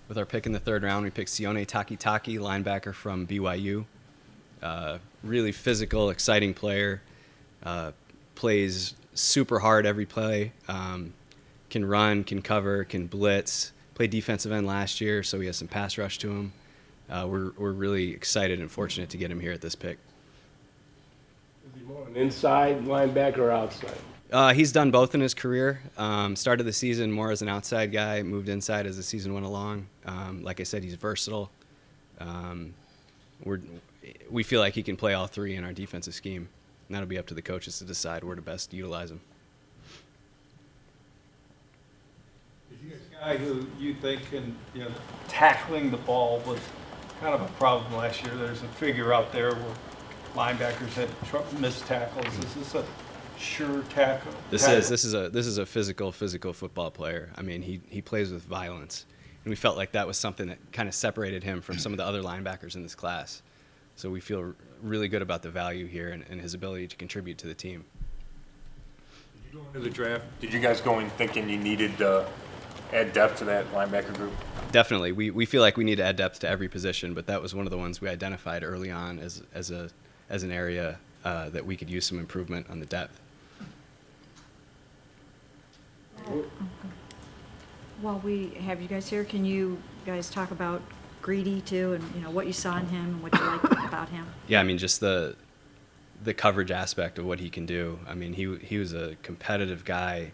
with our pick in the third round, we picked Sione Takitaki, linebacker from BYU. Really physical, exciting player. Plays super hard every play. Can run, can cover, can blitz. Played defensive end last year, so he has some pass rush to him. We're really excited and fortunate to get him here at this pick. Is he more an inside linebacker or outside? He's done both in his career. Started the season more as an outside guy, moved inside as the season went along. Like I said, he's versatile. We feel like he can play all three in our defensive scheme, and that'll be up to the coaches to decide where to best utilize him. Is he a guy who you think can, tackling the ball was kind of a problem last year? There's a figure out there where linebackers had missed tackles. Is this a sure tackle? This is a physical football player. I mean, he plays with violence, and we felt like that was something that kind of separated him from some of the other linebackers in this class. So we feel really good about the value here and his ability to contribute to the team. Did you go into the draft? Did you guys go in thinking you needed to add depth to that linebacker group? Definitely. We feel like we need to add depth to every position, but that was one of the ones we identified early on as an area that we could use some improvement on the depth. While we have you guys here, can you guys talk about Greedy too, and what you saw in him and what you liked about him? Yeah, I mean, just the coverage aspect of what he can do. I mean, he was a competitive guy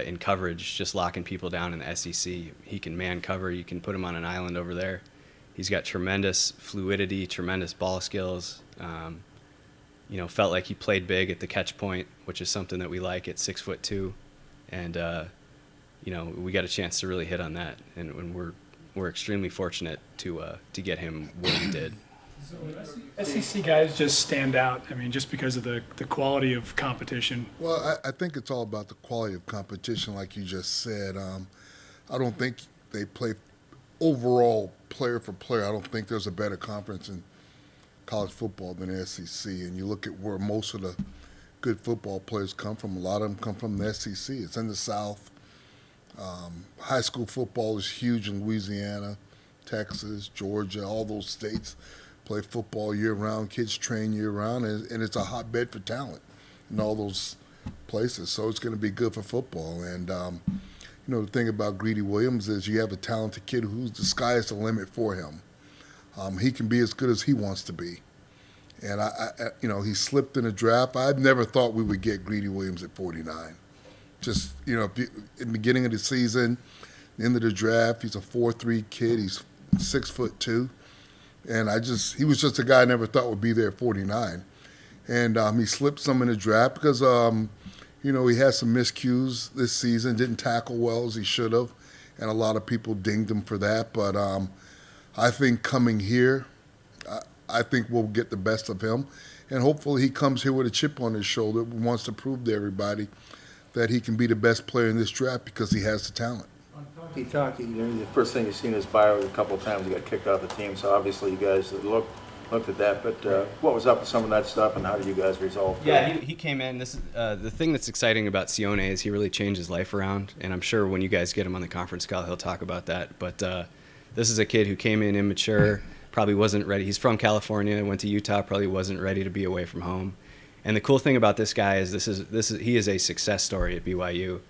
in coverage, just locking people down in the SEC. He can man cover. You can put him on an island over there. He's got tremendous fluidity, tremendous ball skills. Felt like he played big at the catch point, which is something that we like at 6'2", and we got a chance to really hit on that, and we're extremely fortunate to get him where we did. So SEC guys just stand out. I mean, just because of the quality of competition. Well, I think it's all about the quality of competition, like you just said. I don't think they play overall player for player. I don't think there's a better conference in college football than the SEC. And you look at where most of the good football players come from. A lot of them come from the SEC. It's in the South. High school football is huge in Louisiana, Texas, Georgia, all those states play football year-round. Kids train year-round, and it's a hotbed for talent in all those places. So it's going to be good for football. And, the thing about Greedy Williams is you have a talented kid who's the sky is the limit for him. He can be as good as he wants to be. And, he slipped in the draft. I never thought we would get Greedy Williams at 49. Just, in the beginning of the season, the end of the draft, he's a 4'3" kid. He's 6'2". And he was just a guy I never thought would be there at 49. And he slipped some in the draft because, he had some miscues this season, didn't tackle well as he should have. And a lot of people dinged him for that. But I think coming here, I think we'll get the best of him. And hopefully he comes here with a chip on his shoulder, wants to prove to everybody that he can be the best player in this draft because he has the talent. Takitaki, the first thing you've seen his bio a couple of times, he got kicked off the team, so obviously you guys looked at that, but what was up with some of that stuff and how did you guys resolve that? Yeah, he came in. This is the thing that's exciting about Sione is he really changed his life around, and I'm sure when you guys get him on the conference call, he'll talk about that. But this is a kid who came in immature, probably wasn't ready. He's from California, went to Utah, probably wasn't ready to be away from home. And the cool thing about this guy is he is a success story at BYU.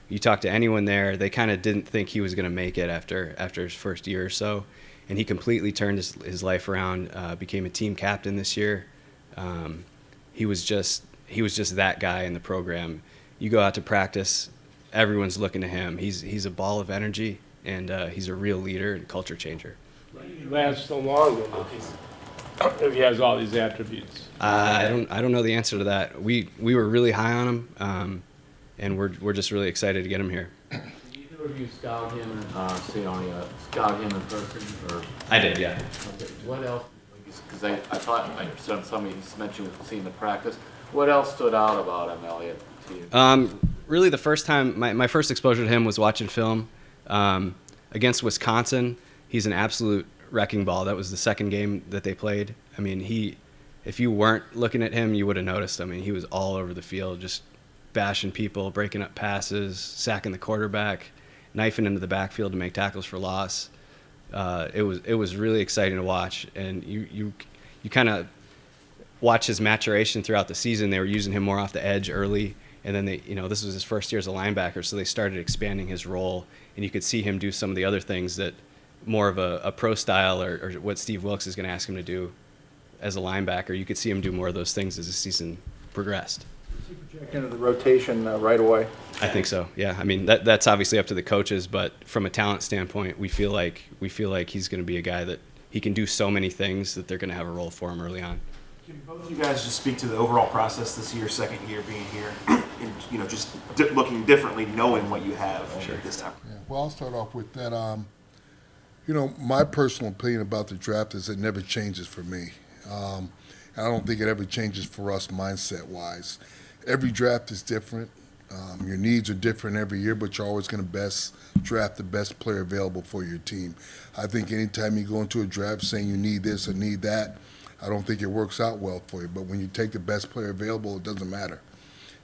You talk to anyone there, they kind of didn't think he was going to make it after his first year or so, and he completely turned his life around. Became a team captain this year. He was just that guy in the program. You go out to practice, everyone's looking to him. He's a ball of energy, and he's a real leader and culture changer. He lasts so long if he has all these attributes. I don't know the answer to that. We were really high on him, and we're just really excited to get him here. Did either of you scout him in person? Or? I did, yeah. Okay. What else? Because I thought I saw somebody mentioned seeing the practice. What else stood out about him, Eliot, to you? Really, the first time my first exposure to him was watching film against Wisconsin. He's an absolute wrecking ball. That was the second game that they played. I mean, if you weren't looking at him, you would have noticed. I mean, he was all over the field, just bashing people, breaking up passes, sacking the quarterback, knifing into the backfield to make tackles for loss. it was really exciting to watch, and you kind of watch his maturation throughout the season. They were using him more off the edge early, and then this was his first year as a linebacker, so they started expanding his role, and you could see him do some of the other things that more of a pro style or what Steve Wilkes is going to ask him to do as a linebacker. You could see him do more of those things as the season progressed. Into the rotation right away? I think so. Yeah. I mean, that's obviously up to the coaches, but from a talent standpoint, we feel like he's going to be a guy that he can do so many things that they're going to have a role for him early on. Can both of you guys just speak to the overall process this year, second year being here, and just looking differently, knowing what you have this time? Yeah, well, I'll start off with that. My personal opinion about the draft is it never changes for me. And I don't think it ever changes for us mindset-wise. Every draft is different. Your needs are different every year, but you're always going to best draft the best player available for your team. I think anytime you go into a draft saying you need this or need that, I don't think it works out well for you. But when you take the best player available, it doesn't matter.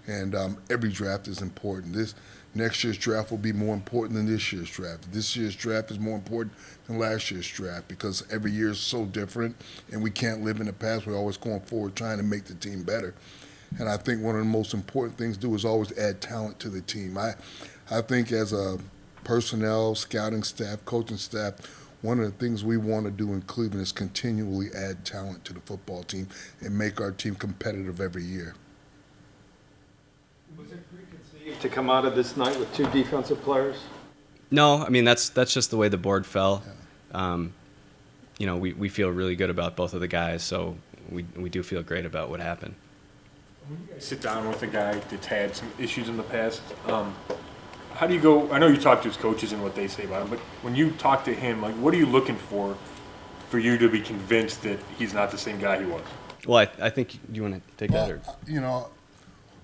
And every draft is important. Next year's draft will be more important than this year's draft. This year's draft is more important than last year's draft because every year is so different, and we can't live in the past. We're always going forward trying to make the team better. And I think one of the most important things to do is always add talent to the team. I think as a personnel, scouting staff, coaching staff, one of the things we want to do in Cleveland is continually add talent to the football team and make our team competitive every year. Was it preconceived to come out of this night with 2 defensive players? No, I mean, that's just the way the board fell. We feel really good about both of the guys, so we do feel great about what happened. When you guys sit down with a guy that's had some issues in the past, how do you go? I know you talk to his coaches and what they say about him, but when you talk to him, like, what are you looking for you to be convinced that he's not the same guy he was? Well, I think, do you want to take that? Or?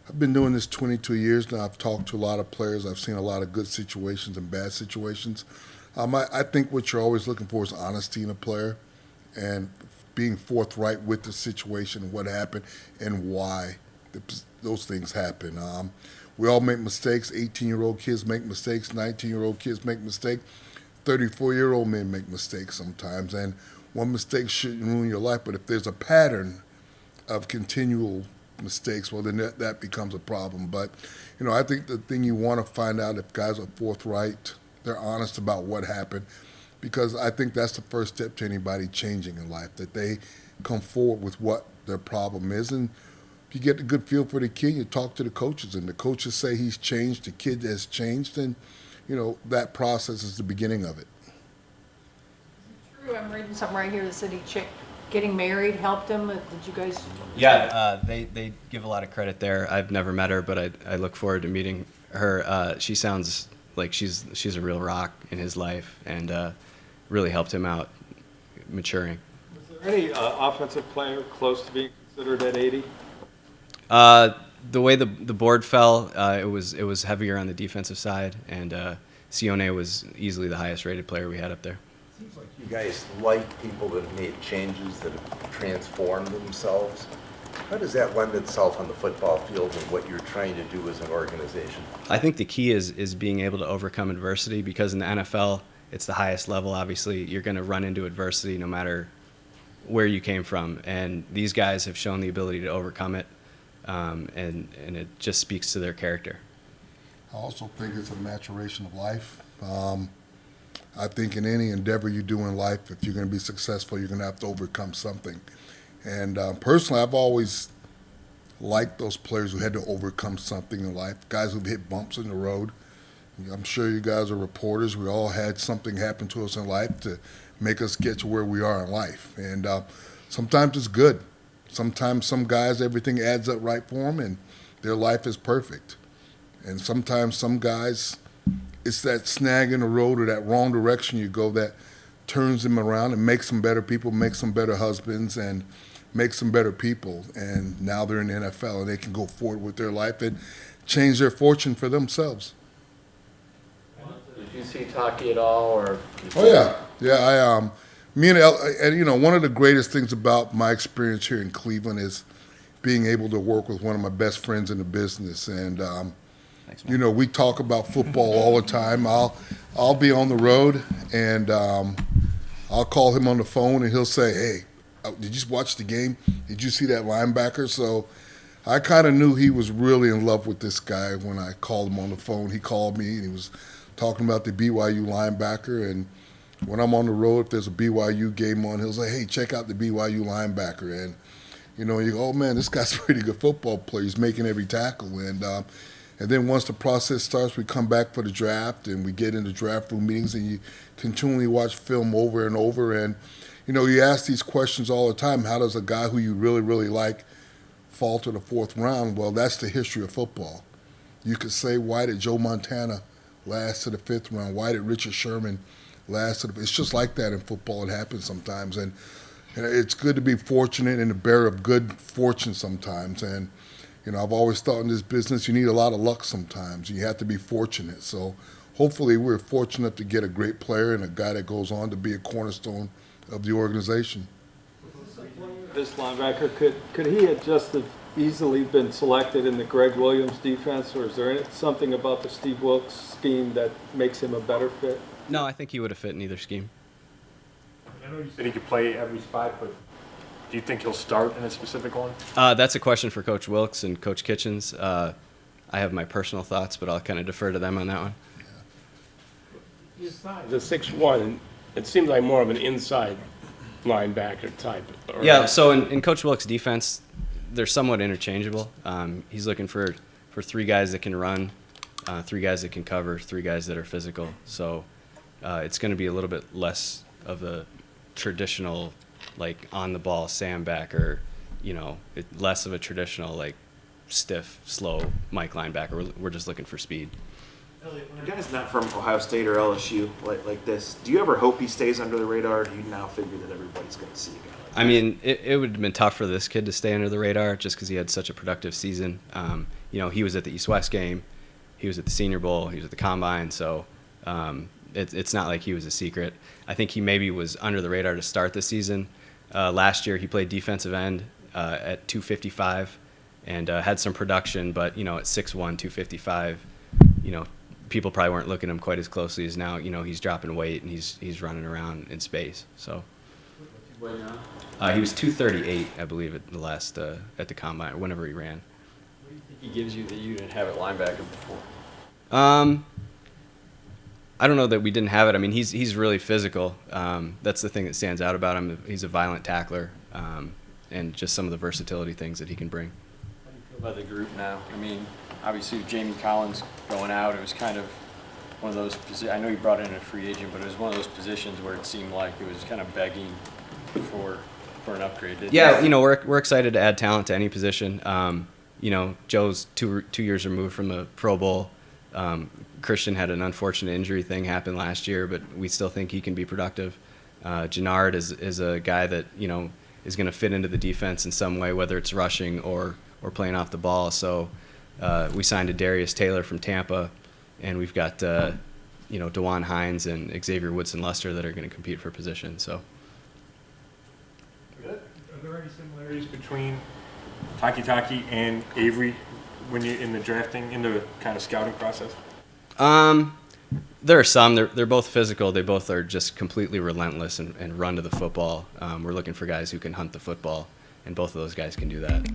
I've been doing this 22 years now. I've talked to a lot of players. I've seen a lot of good situations and bad situations. I think what you're always looking for is honesty in a player and being forthright with the situation, what happened, and why those things happen. We all make mistakes. 18-year-old kids make mistakes. 19-year-old kids make mistakes. 34-year-old men make mistakes sometimes. And one mistake shouldn't ruin your life, but if there's a pattern of continual mistakes, well, then that becomes a problem. But, I think the thing you want to find out if guys are forthright, they're honest about what happened, because I think that's the first step to anybody changing in life, that they come forward with what their problem is. And if you get a good feel for the kid, you talk to the coaches, and the coaches say he's changed, the kid has changed, and, that process is the beginning of it. True, I'm reading something right here that said getting married helped him. Did you guys? Yeah, they give a lot of credit there. I've never met her, but I look forward to meeting her. She sounds like she's a real rock in his life, and really helped him out maturing. Was there any offensive player close to being considered at 80? The way the board fell, it was heavier on the defensive side, and Sione was easily the highest rated player we had up there. Seems like you guys like people that have made changes, that have transformed themselves. How does that lend itself on the football field and what you're trying to do as an organization? I think the key is being able to overcome adversity, because in the NFL, it's the highest level. Obviously, you're going to run into adversity no matter where you came from, and these guys have shown the ability to overcome it, and it just speaks to their character. I also think it's a maturation of life. I think in any endeavor you do in life, if you're going to be successful, you're going to have to overcome something. And personally, I've always liked those players who had to overcome something in life, guys who've hit bumps in the road. I'm sure you guys are reporters. We all had something happen to us in life to make us get to where we are in life. And sometimes it's good. Sometimes some guys, everything adds up right for them, and their life is perfect. And sometimes some guys, it's that snag in the road or that wrong direction you go that turns them around and makes them better people, makes them better husbands, and makes them better people. And now they're in the NFL, and they can go forward with their life and change their fortune for themselves. Did you see Taki at all, or? Oh yeah. Me and one of the greatest things about my experience here in Cleveland is being able to work with one of my best friends in the business. And thanks, we talk about football all the time. I'll be on the road, and I'll call him on the phone and he'll say, hey, did you watch the game? Did you see that linebacker? So I kind of knew he was really in love with this guy when I called him on the phone. He called me and he was talking about the BYU linebacker. And when I'm on the road, if there's a BYU game on, he'll say, hey, check out the BYU linebacker. And, you know, you go, oh, man, this guy's a pretty good football player. He's making every tackle. And then once the process starts, we come back for the draft and we get into draft room meetings and you continually watch film over and over. And, you know, you ask these questions all the time. How does a guy who you really, really like fall to the fourth round? Well, that's the history of football. You could say, why did Joe Montana last to the fifth round? Why did Richard Sherman last to the fifth? It's just like that in football. It happens sometimes. And it's good to be fortunate and the bearer of good fortune sometimes. And, you know, I've always thought in this business you need a lot of luck sometimes. You have to be fortunate. So hopefully we're fortunate to get a great player and a guy that goes on to be a cornerstone of the organization. This linebacker, could he have just as easily been selected in the Greg Williams defense, or is there something about the Steve Wilkes scheme that makes him a better fit? No, I think he would have fit in either scheme. I know you said he could play every spot, but do you think he'll start in a specific one? That's a question for Coach Wilkes and Coach Kitchens. I have my personal thoughts, but I'll kind of defer to them on that one. His size is 6'1", it seems like more of an inside linebacker type. Yeah, so in Coach Wilkes' defense, they're somewhat interchangeable. He's looking for 3 guys that can run, 3 guys that can cover, 3 guys that are physical. So it's going to be a little bit less of a traditional, like, on-the-ball Sam-back, or, you know, less of a traditional, like, stiff, slow Mike linebacker. We're just looking for speed. Eliot, when a guy's not from Ohio State or LSU like this, do you ever hope he stays under the radar, or do you now figure that everybody's going to see a guy like that? I mean, it would have been tough for this kid to stay under the radar just because he had such a productive season. You know, he was at the East-West game, he was at the Senior Bowl, he was at the Combine, so it's not like he was a secret. I think he maybe was under the radar to start the season. Last year he played defensive end at 255 and had some production, but, you know, at 6'1", 255, you know, people probably weren't looking at him quite as closely as now. You know, he's dropping weight and he's running around in space. So he was 238, I believe, at the last at the Combine, or whenever he ran. What do you think he gives you that you didn't have at linebacker before? I don't know that we didn't have it. I mean, he's really physical. That's the thing that stands out about him. He's a violent tackler, and just some of the versatility things that he can bring. How do you feel about the group now? I mean, obviously with Jamie Collins going out, it was kind of one of those I know you brought in a free agent, but it was one of those positions where it seemed like it was kind of begging for an upgrade. Yeah, you know, we're excited to add talent to any position. You know, Joe's two years removed from the Pro Bowl. Christian had an unfortunate injury thing happen last year, but we still think he can be productive. Jannard is a guy that, you know, is going to fit into the defense in some way, whether it's rushing or playing off the ball. So we signed a Darius Taylor from Tampa, and we've got you know, DeJuan Hines and Xavier Woodson-Luster that are going to compete for position. So. Are there any similarities between Takitaki and Avery when you're in the drafting, in the kind of scouting process? There are some. They're both physical. They both are just completely relentless and run to the football. We're looking for guys who can hunt the football, and both of those guys can do that.